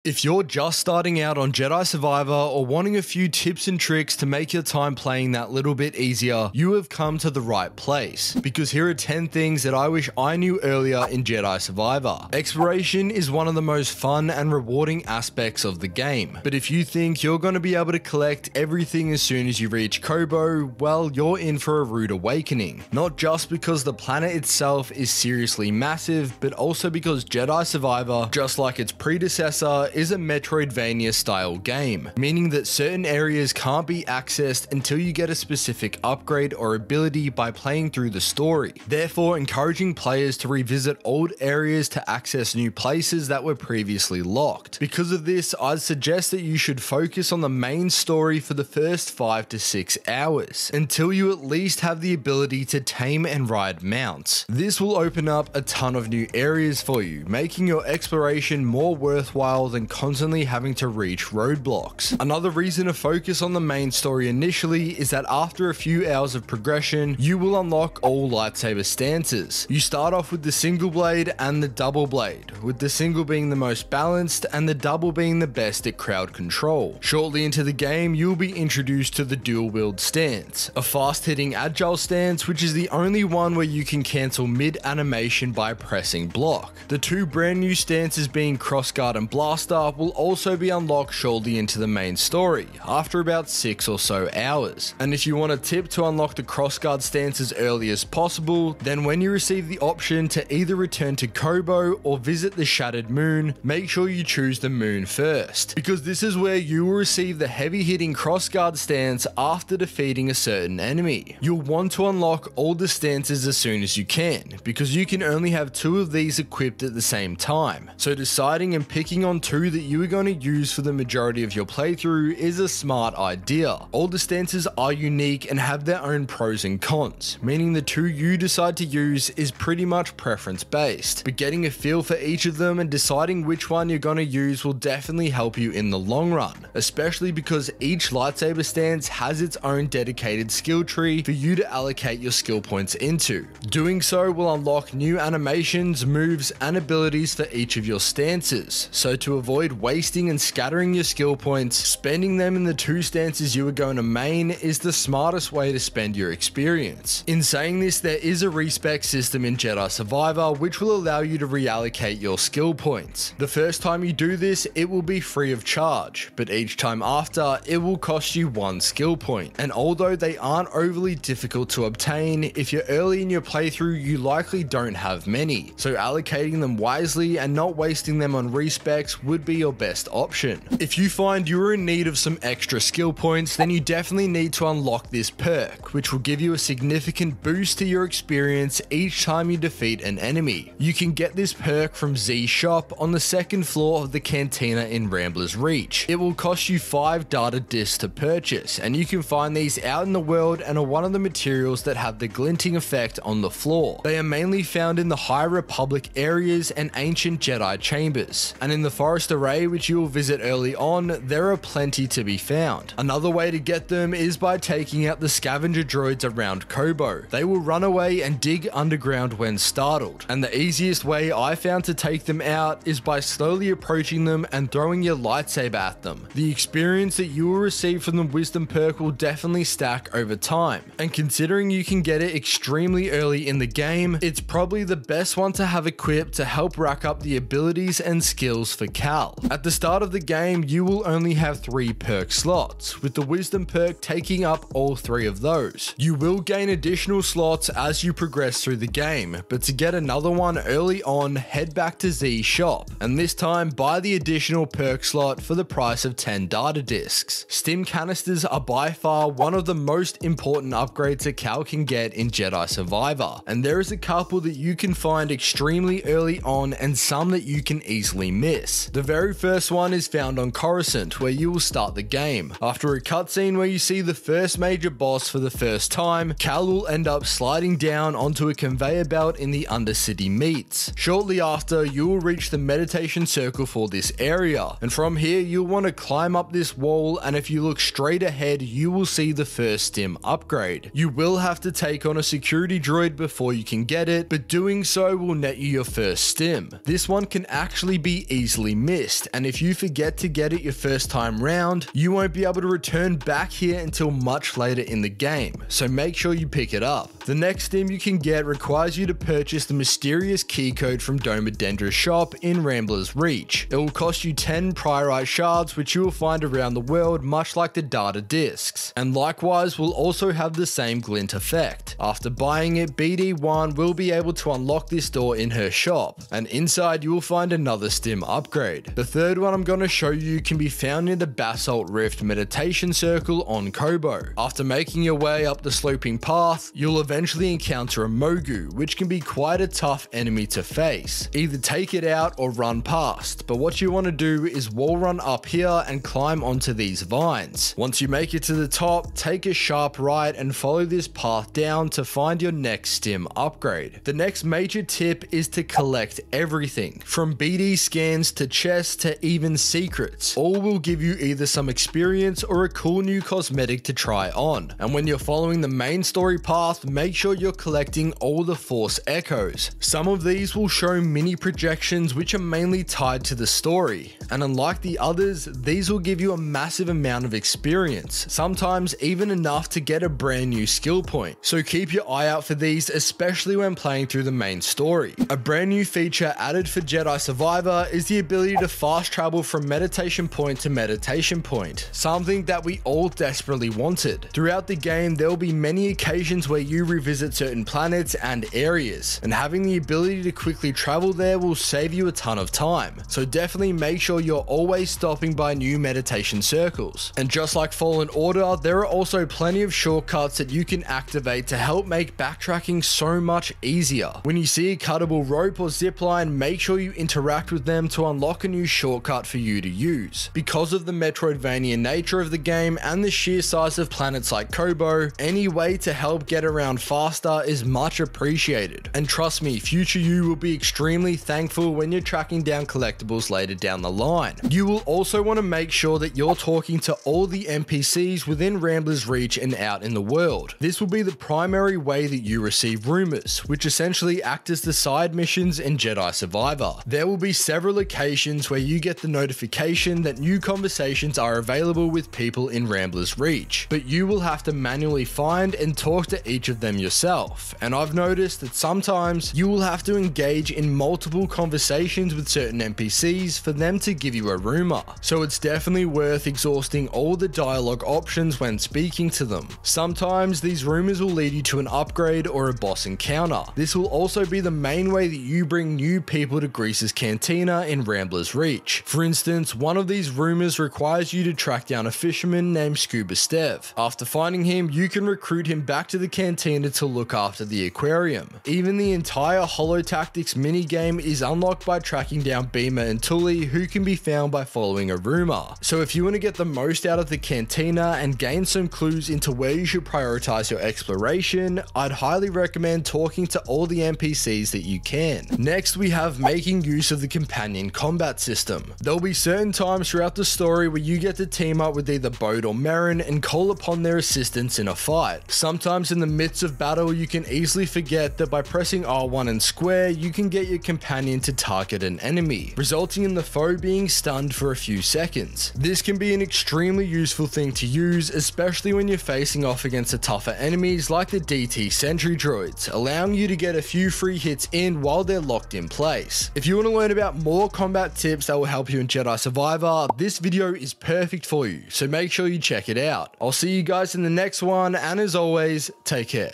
If you're just starting out on Jedi Survivor or wanting a few tips and tricks to make your time playing that little bit easier, you have come to the right place. Because here are 10 things that I wish I knew earlier in Jedi Survivor. Exploration is one of the most fun and rewarding aspects of the game. But if you think you're going to be able to collect everything as soon as you reach Kobo, well, you're in for a rude awakening. Not just because the planet itself is seriously massive, but also because Jedi Survivor, just like its predecessor, is a Metroidvania style game, meaning that certain areas can't be accessed until you get a specific upgrade or ability by playing through the story, therefore encouraging players to revisit old areas to access new places that were previously locked. Because of this, I'd suggest that you should focus on the main story for the first 5 to 6 hours, until you at least have the ability to tame and ride mounts. This will open up a ton of new areas for you, making your exploration more worthwhile than constantly having to reach roadblocks. Another reason to focus on the main story initially is that after a few hours of progression, you will unlock all lightsaber stances. You start off with the single blade and the double blade, with the single being the most balanced and the double being the best at crowd control. Shortly into the game, you'll be introduced to the dual wield stance, a fast hitting agile stance which is the only one where you can cancel mid animation by pressing block. The two brand new stances being crossguard and blaster will also be unlocked shortly into the main story, after about 6 or so hours. And if you want a tip to unlock the crossguard stance as early as possible, then when you receive the option to either return to Kobo or visit the Shattered Moon, make sure you choose the moon first, because this is where you will receive the heavy hitting crossguard stance after defeating a certain enemy. You'll want to unlock all the stances as soon as you can, because you can only have 2 of these equipped at the same time, so deciding and picking on 2 that you are going to use for the majority of your playthrough is a smart idea. All the stances are unique and have their own pros and cons, meaning the 2 you decide to use is pretty much preference based, but getting a feel for each of them and deciding which one you're going to use will definitely help you in the long run, especially because each lightsaber stance has its own dedicated skill tree for you to allocate your skill points into. Doing so will unlock new animations, moves, and abilities for each of your stances, so to avoid wasting and scattering your skill points, spending them in the 2 stances you are going to main is the smartest way to spend your experience. In saying this, there is a respec system in Jedi Survivor which will allow you to reallocate your skill points. The first time you do this, it will be free of charge, but each time after, it will cost you 1 skill point. And although they aren't overly difficult to obtain, if you're early in your playthrough, you likely don't have many, so allocating them wisely and not wasting them on respecs would be your best option. If you find you're in need of some extra skill points, then you definitely need to unlock this perk, which will give you a significant boost to your experience each time you defeat an enemy. You can get this perk from Z Shop on the 2nd floor of the cantina in Rambler's Reach. It will cost you 5 data discs to purchase, and you can find these out in the world and are one of the materials that have the glinting effect on the floor. They are mainly found in the High Republic areas and ancient Jedi chambers, and in the Forest Array, which you will visit early on, there are plenty to be found. Another way to get them is by taking out the scavenger droids around Kobo. They will run away and dig underground when startled, and the easiest way I found to take them out is by slowly approaching them and throwing your lightsaber at them. The experience that you will receive from the wisdom perk will definitely stack over time, and considering you can get it extremely early in the game, it's probably the best one to have equipped to help rack up the abilities and skills for Cal. At the start of the game, you will only have 3 perk slots, with the wisdom perk taking up all 3 of those. You will gain additional slots as you progress through the game, but to get another one early on, head back to Z Shop, and this time buy the additional perk slot for the price of 10 data discs. Stim canisters are by far one of the most important upgrades that Cal can get in Jedi Survivor, and there is a couple that you can find extremely early on and some that you can easily miss. The very first one is found on Coruscant, where you will start the game. After a cutscene where you see the first major boss for the first time, Cal will end up sliding down onto a conveyor belt in the Undercity Meats. Shortly after, you will reach the meditation circle for this area, and from here you'll want to climb up this wall, and if you look straight ahead, you will see the first Stim upgrade. You will have to take on a security droid before you can get it, but doing so will net you your first Stim. This one can actually be easily missed missed, and if you forget to get it your first time round, you won't be able to return back here until much later in the game, so make sure you pick it up. The next Stim you can get requires you to purchase the mysterious key code from Doma Dendra's shop in Rambler's Reach. It will cost you 10 priorite shards, which you will find around the world, much like the data discs, and likewise will also have the same glint effect. After buying it, BD1 will be able to unlock this door in her shop, and inside you will find another Stim upgrade. The third one I'm going to show you can be found near the Basalt Rift meditation circle on Kobo. After making your way up the sloping path, you'll eventually encounter a Mogu, which can be quite a tough enemy to face. Either take it out or run past, but what you want to do is wall run up here and climb onto these vines. Once you make it to the top, take a sharp right and follow this path down to find your next Stim upgrade. The next major tip is to collect everything, from BD scans to chests to even secrets. All will give you either some experience or a cool new cosmetic to try on. And when you're following the main story path, make sure you're collecting all the Force Echoes. Some of these will show mini projections which are mainly tied to the story, and unlike the others, these will give you a massive amount of experience, sometimes even enough to get a brand new skill point. So keep your eye out for these, especially when playing through the main story. A brand new feature added for Jedi Survivor is the ability to fast travel from meditation point to meditation point, something that we all desperately wanted. Throughout the game, there will be many occasions where you revisit certain planets and areas, and having the ability to quickly travel there will save you a ton of time. So definitely make sure you're always stopping by new meditation circles. And just like Fallen Order, there are also plenty of shortcuts that you can activate to help make backtracking so much easier. When you see a cuttable rope or zipline, make sure you interact with them to unlock a new shortcut for you to use. Because of the Metroidvania nature of the game and the sheer size of planets like Kobo, any way to help get around faster is much appreciated. And trust me, future you will be extremely thankful when you're tracking down collectibles later down the line. You will also want to make sure that you're talking to all the NPCs within Rambler's Reach and out in the world. This will be the primary way that you receive rumors, which essentially act as the side missions in Jedi Survivor. There will be several occasions where you get the notification that new conversations are available with people in Rambler's Reach, but you will have to manually find and talk to each of them yourself. And I've noticed that sometimes you will have to engage in multiple conversations with certain NPCs for them to give you a rumor. So it's definitely worth exhausting all the dialogue options when speaking to them. Sometimes these rumors will lead you to an upgrade or a boss encounter. This will also be the main way that you bring new people to Grease's Cantina in Rambler's Reach. For instance, one of these rumors requires you to track down a fisherman named Scuba Stev. After finding him, you can recruit him back to the cantina to look after the aquarium. Even the entire Holo Tactics minigame is unlocked by tracking down Beamer and Tully, who can be found by following a rumor. So if you want to get the most out of the cantina and gain some clues into where you should prioritize your exploration, I'd highly recommend talking to all the NPCs that you can. Next, we have making use of the companion combat system. There'll be certain times throughout the story where you get to team up with either Bode or Merrin and call upon their assistance in a fight. Sometimes in the midst of battle, you can easily forget that by pressing R1 and square, you can get your companion to target an enemy, resulting in the foe being stunned for a few seconds. This can be an extremely useful thing to use, especially when you're facing off against the tougher enemies like the DT sentry droids, allowing you to get a few free hits in while they're locked in place. If you want to learn about more combat tips that will help you in Jedi Survivor, this video is perfect for you, so make sure you check it out. I'll see you guys in the next one, and as always, take care.